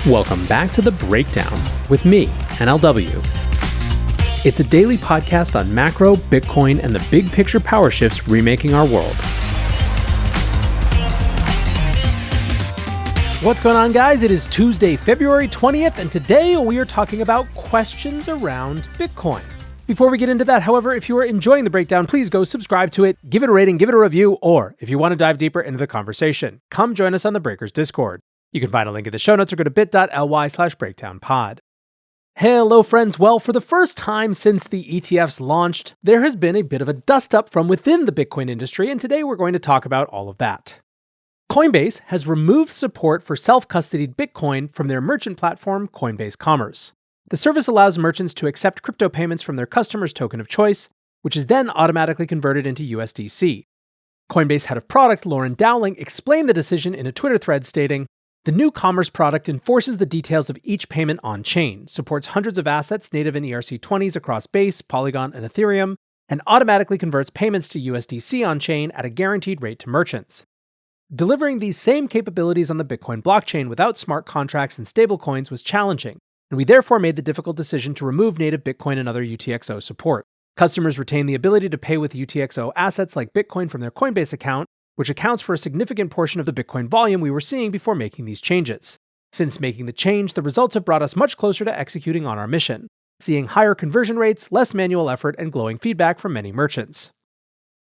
Welcome back to The Breakdown with me, NLW. It's a daily podcast on macro, Bitcoin, and the big picture power shifts remaking our world. What's going on, guys? It is Tuesday, February 20th, and today we are talking about questions around Bitcoin. Before we get into that, however, if you are enjoying The Breakdown, please go subscribe to it, give it a rating, give it a review, or if you want to dive deeper into the conversation, come join us on the Breakers Discord. You can find a link in the show notes or go to bit.ly/breakdownpod. Hello, friends. Well, for the first time since the ETFs launched, there has been a bit of a dust-up from within the Bitcoin industry, and today we're going to talk about all of that. Coinbase has removed support for self-custodied Bitcoin from their merchant platform, Coinbase Commerce. The service allows merchants to accept crypto payments from their customer's token of choice, which is then automatically converted into USDC. Coinbase head of product Lauren Dowling explained the decision in a Twitter thread stating, "The new commerce product enforces the details of each payment on-chain, supports hundreds of assets native in ERC20s across Base, Polygon, and Ethereum, and automatically converts payments to USDC on-chain at a guaranteed rate to merchants. Delivering these same capabilities on the Bitcoin blockchain without smart contracts and stablecoins was challenging, and we therefore made the difficult decision to remove native Bitcoin and other UTXO support. Customers retain the ability to pay with UTXO assets like Bitcoin from their Coinbase account, which accounts for a significant portion of the Bitcoin volume we were seeing before making these changes. Since making the change, the results have brought us much closer to executing on our mission, seeing higher conversion rates, less manual effort, and glowing feedback from many merchants."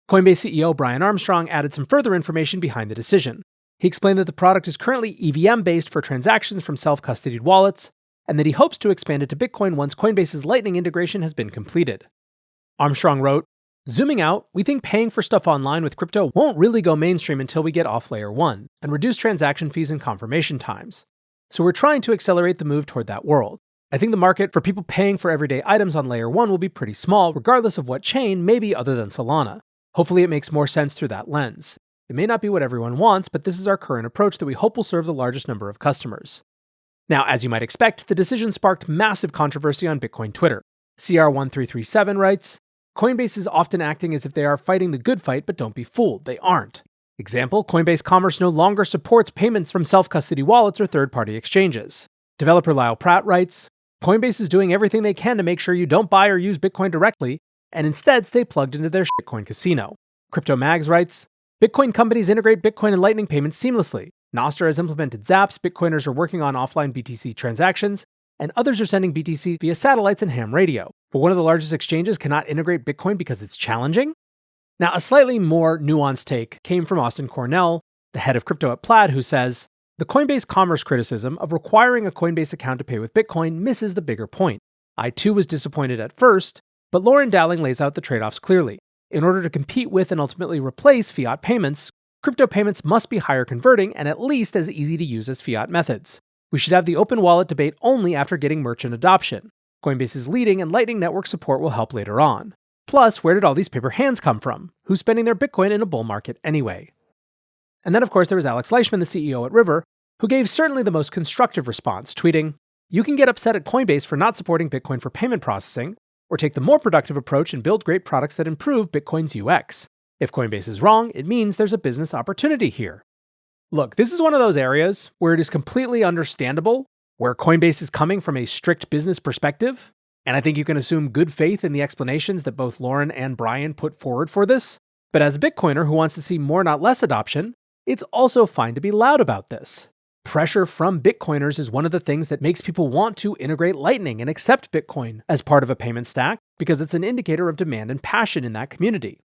Coinbase CEO Brian Armstrong added some further information behind the decision. He explained that the product is currently EVM-based for transactions from self-custodied wallets, and that he hopes to expand it to Bitcoin once Coinbase's Lightning integration has been completed. Armstrong wrote, "Zooming out, we think paying for stuff online with crypto won't really go mainstream until we get off layer 1 and reduce transaction fees and confirmation times. So we're trying to accelerate the move toward that world. I think the market for people paying for everyday items on layer 1 will be pretty small, regardless of what chain, maybe other than Solana. Hopefully it makes more sense through that lens. It may not be what everyone wants, but this is our current approach that we hope will serve the largest number of customers." Now, as you might expect, the decision sparked massive controversy on Bitcoin Twitter. CR1337 writes, "Coinbase is often acting as if they are fighting the good fight, but don't be fooled, they aren't. Example, Coinbase Commerce no longer supports payments from self-custody wallets or third-party exchanges." Developer Lyle Pratt writes, "Coinbase is doing everything they can to make sure you don't buy or use Bitcoin directly, and instead stay plugged into their shitcoin casino." Crypto Mags writes, "Bitcoin companies integrate Bitcoin and Lightning payments seamlessly. Nostr has implemented Zaps, Bitcoiners are working on offline BTC transactions, and others are sending BTC via satellites and ham radio. But one of the largest exchanges cannot integrate Bitcoin because it's challenging?" Now, a slightly more nuanced take came from Austin Cornell, the head of crypto at Plaid, who says, "The Coinbase Commerce criticism of requiring a Coinbase account to pay with Bitcoin misses the bigger point. I too was disappointed at first, but Lauren Dowling lays out the trade-offs clearly. In order to compete with and ultimately replace fiat payments, crypto payments must be higher converting and at least as easy to use as fiat methods. We should have the open wallet debate only after getting merchant adoption. Coinbase's leading and Lightning Network support will help later on. Plus, where did all these paper hands come from? Who's spending their Bitcoin in a bull market anyway?" And then, of course, there was Alex Leishman, the CEO at River, who gave certainly the most constructive response, tweeting, "You can get upset at Coinbase for not supporting Bitcoin for payment processing, or take the more productive approach and build great products that improve Bitcoin's UX. If Coinbase is wrong, it means there's a business opportunity here." Look, this is one of those areas where it is completely understandable where Coinbase is coming from a strict business perspective, and I think you can assume good faith in the explanations that both Lauren and Brian put forward for this. But as a Bitcoiner who wants to see more, not less adoption, it's also fine to be loud about this. Pressure from Bitcoiners is one of the things that makes people want to integrate Lightning and accept Bitcoin as part of a payment stack because it's an indicator of demand and passion in that community.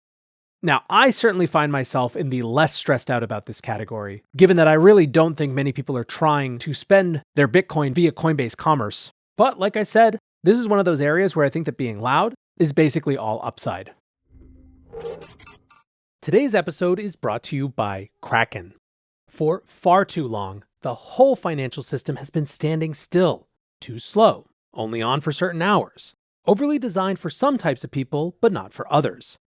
Now, I certainly find myself in the less stressed out about this category, given that I really don't think many people are trying to spend their Bitcoin via Coinbase Commerce. But like I said, this is one of those areas where I think that being loud is basically all upside. Today's episode is brought to you by Kraken. For far too long, the whole financial system has been standing still, too slow, only on for certain hours, overly designed for some types of people, but not for others.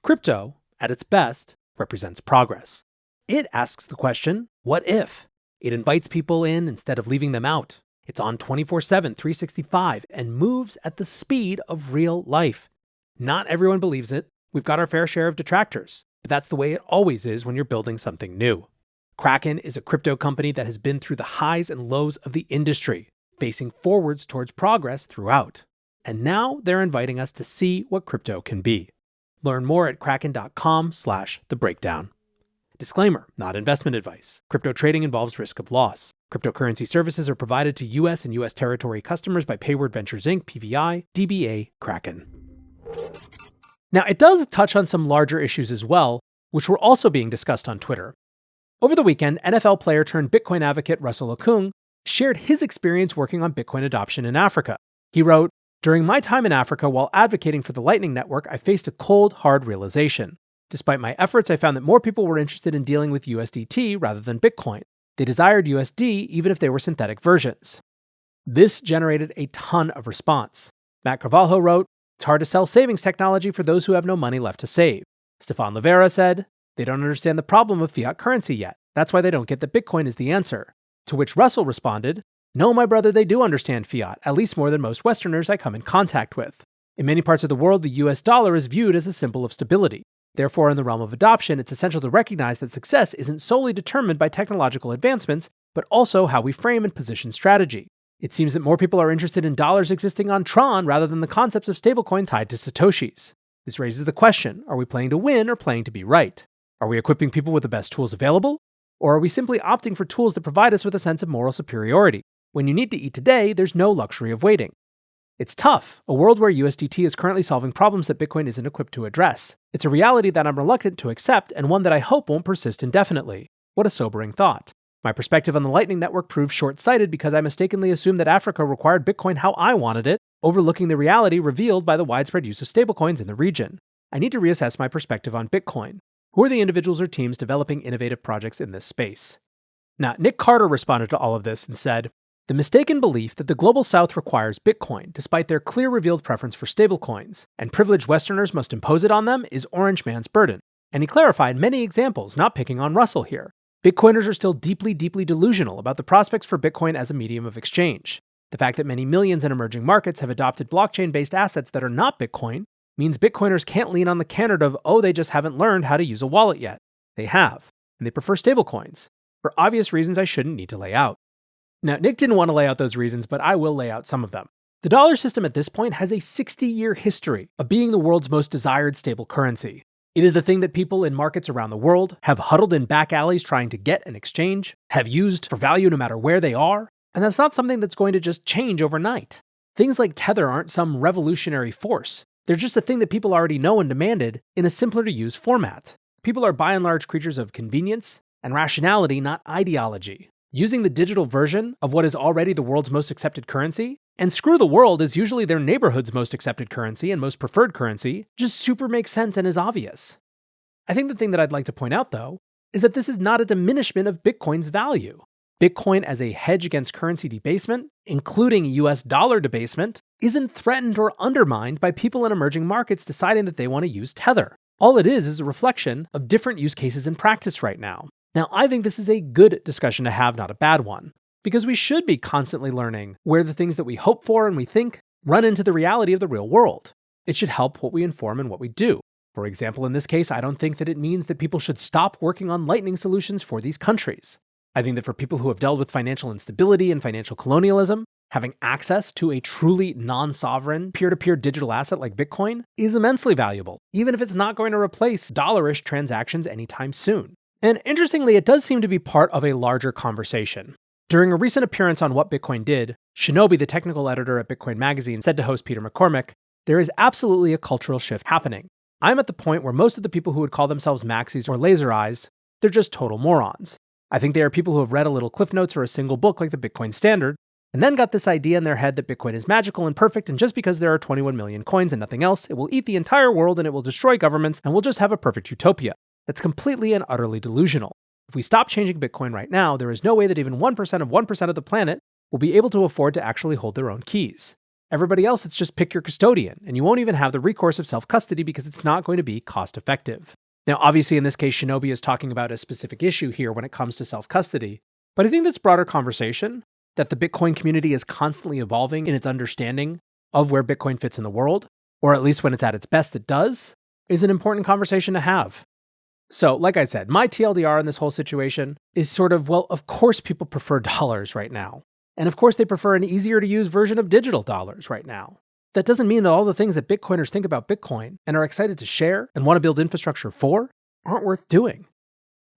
Crypto, at its best, represents progress. It asks the question, what if? It invites people in instead of leaving them out. It's on 24/7, 365, and moves at the speed of real life. Not everyone believes it. We've got our fair share of detractors, but that's the way it always is when you're building something new. Kraken is a crypto company that has been through the highs and lows of the industry, facing forwards towards progress throughout. And now they're inviting us to see what crypto can be. Learn more at kraken.com/thebreakdown. Disclaimer, not investment advice. Crypto trading involves risk of loss. Cryptocurrency services are provided to U.S. and U.S. territory customers by Payward Ventures Inc., PVI, DBA, Kraken. Now, it does touch on some larger issues as well, which were also being discussed on Twitter. Over the weekend, NFL player turned Bitcoin advocate Russell Okung shared his experience working on Bitcoin adoption in Africa. He wrote, "During my time in Africa while advocating for the Lightning Network, I faced a cold, hard realization. Despite my efforts, I found that more people were interested in dealing with USDT rather than Bitcoin. They desired USD even if they were synthetic versions." This generated a ton of response. Matt Carvalho wrote, "It's hard to sell savings technology for those who have no money left to save." Stefan Livera said, "They don't understand the problem of fiat currency yet. That's why they don't get that Bitcoin is the answer." To which Russell responded, "No, my brother, they do understand fiat, at least more than most Westerners I come in contact with. In many parts of the world, the US dollar is viewed as a symbol of stability. Therefore, in the realm of adoption, it's essential to recognize that success isn't solely determined by technological advancements, but also how we frame and position strategy. It seems that more people are interested in dollars existing on Tron rather than the concepts of stablecoin tied to Satoshis. This raises the question, are we playing to win or playing to be right? Are we equipping people with the best tools available? Or are we simply opting for tools that provide us with a sense of moral superiority? When you need to eat today, there's no luxury of waiting. It's tough, a world where USDT is currently solving problems that Bitcoin isn't equipped to address. It's a reality that I'm reluctant to accept and one that I hope won't persist indefinitely. What a sobering thought. My perspective on the Lightning Network proved short-sighted because I mistakenly assumed that Africa required Bitcoin how I wanted it, overlooking the reality revealed by the widespread use of stablecoins in the region. I need to reassess my perspective on Bitcoin. Who are the individuals or teams developing innovative projects in this space?" Now, Nick Carter responded to all of this and said, "The mistaken belief that the Global South requires Bitcoin, despite their clear revealed preference for stablecoins, and privileged Westerners must impose it on them, is Orange Man's burden." And he clarified many examples, not picking on Russell here. Bitcoiners are still deeply, deeply delusional about the prospects for Bitcoin as a medium of exchange. The fact that many millions in emerging markets have adopted blockchain-based assets that are not Bitcoin means Bitcoiners can't lean on the candor of, oh, they just haven't learned how to use a wallet yet. They have, and they prefer stablecoins, for obvious reasons I shouldn't need to lay out. Now, Nick didn't want to lay out those reasons, but I will lay out some of them. The dollar system at this point has a 60-year history of being the world's most desired stable currency. It is the thing that people in markets around the world have huddled in back alleys trying to get and exchange, have used for value no matter where they are, and that's not something that's going to just change overnight. Things like Tether aren't some revolutionary force. They're just a thing that people already know and demanded in a simpler-to-use format. People are by and large creatures of convenience and rationality, not ideology. Using the digital version of what is already the world's most accepted currency, and screw the world is usually their neighborhood's most accepted currency and most preferred currency, just super makes sense and is obvious. I think the thing that I'd like to point out, though, is that this is not a diminishment of Bitcoin's value. Bitcoin as a hedge against currency debasement, including US dollar debasement, isn't threatened or undermined by people in emerging markets deciding that they want to use Tether. All it is a reflection of different use cases in practice right now. Now, I think this is a good discussion to have, not a bad one, because we should be constantly learning where the things that we hope for and we think run into the reality of the real world. It should help what we inform and what we do. For example, in this case, I don't think that it means that people should stop working on Lightning solutions for these countries. I think that for people who have dealt with financial instability and financial colonialism, having access to a truly non-sovereign peer-to-peer digital asset like Bitcoin is immensely valuable, even if it's not going to replace dollarish transactions anytime soon. And interestingly, it does seem to be part of a larger conversation. During a recent appearance on What Bitcoin Did, Shinobi, the technical editor at Bitcoin Magazine, said to host Peter McCormick, "There is absolutely a cultural shift happening. I'm at the point where most of the people who would call themselves maxis or laser eyes, they're just total morons. I think they are people who have read a little Cliff Notes or a single book like the Bitcoin Standard, and then got this idea in their head that Bitcoin is magical and perfect, and just because there are 21 million coins and nothing else, it will eat the entire world and it will destroy governments and we'll just have a perfect utopia. That's completely and utterly delusional. If we stop changing Bitcoin right now, there is no way that even 1% of 1% of the planet will be able to afford to actually hold their own keys. Everybody else, it's just pick your custodian, and you won't even have the recourse of self-custody because it's not going to be cost-effective." Now, obviously, in this case, Shinobi is talking about a specific issue here when it comes to self-custody, but I think this broader conversation, that the Bitcoin community is constantly evolving in its understanding of where Bitcoin fits in the world, or at least when it's at its best it does, is an important conversation to have. So, like I said, my TLDR in this whole situation is sort of, well, of course people prefer dollars right now. And of course they prefer an easier to use version of digital dollars right now. That doesn't mean that all the things that Bitcoiners think about Bitcoin and are excited to share and want to build infrastructure for aren't worth doing.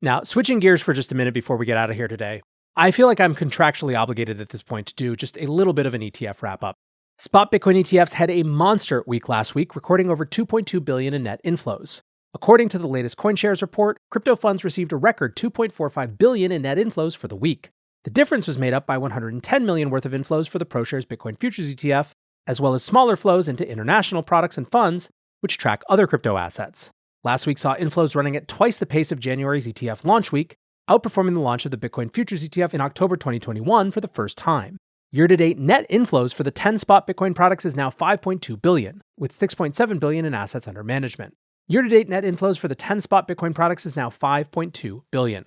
Now, switching gears for just a minute before we get out of here today, I feel like I'm contractually obligated at this point to do just a little bit of an ETF wrap-up. Spot Bitcoin ETFs had a monster week last week, recording over $2.2 billion in net inflows. According to the latest CoinShares report, crypto funds received a record $2.45 billion in net inflows for the week. The difference was made up by $110 million worth of inflows for the ProShares Bitcoin Futures ETF, as well as smaller flows into international products and funds, which track other crypto assets. Last week saw inflows running at twice the pace of January's ETF launch week, outperforming the launch of the Bitcoin Futures ETF in October 2021 for the first time. Year-to-date net inflows for the 10 spot Bitcoin products is now $5.2 billion, with $6.7 billion in assets under management. Year-to-date net inflows for the 10 spot Bitcoin products is now $5.2 billion.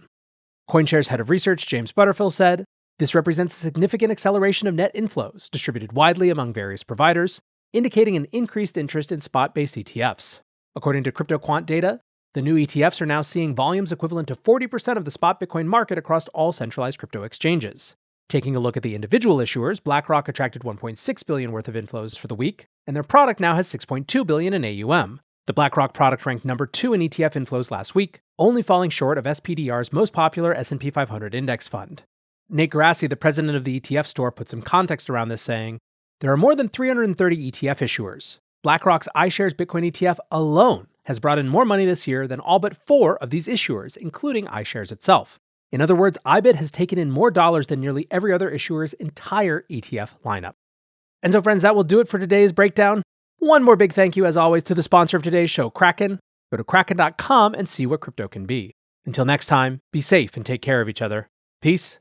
CoinShares head of research James Butterfill said, "This represents a significant acceleration of net inflows distributed widely among various providers, indicating an increased interest in spot-based ETFs. According to CryptoQuant data, the new ETFs are now seeing volumes equivalent to 40% of the spot Bitcoin market across all centralized crypto exchanges. Taking a look at the individual issuers, BlackRock attracted $1.6 billion worth of inflows for the week, and their product now has $6.2 billion in AUM. The BlackRock product ranked number 2 in ETF inflows last week, only falling short of SPDR's most popular S&P 500 index fund." Nate Garassi, the president of the ETF store, put some context around this, saying, "There are more than 330 ETF issuers. BlackRock's iShares Bitcoin ETF alone has brought in more money this year than all but 4 of these issuers, including iShares itself. In other words, IBIT has taken in more dollars than nearly every other issuer's entire ETF lineup." And so, friends, that will do it for today's breakdown. One more big thank you, as always, to the sponsor of today's show, Kraken. Go to kraken.com and see what crypto can be. Until next time, be safe and take care of each other. Peace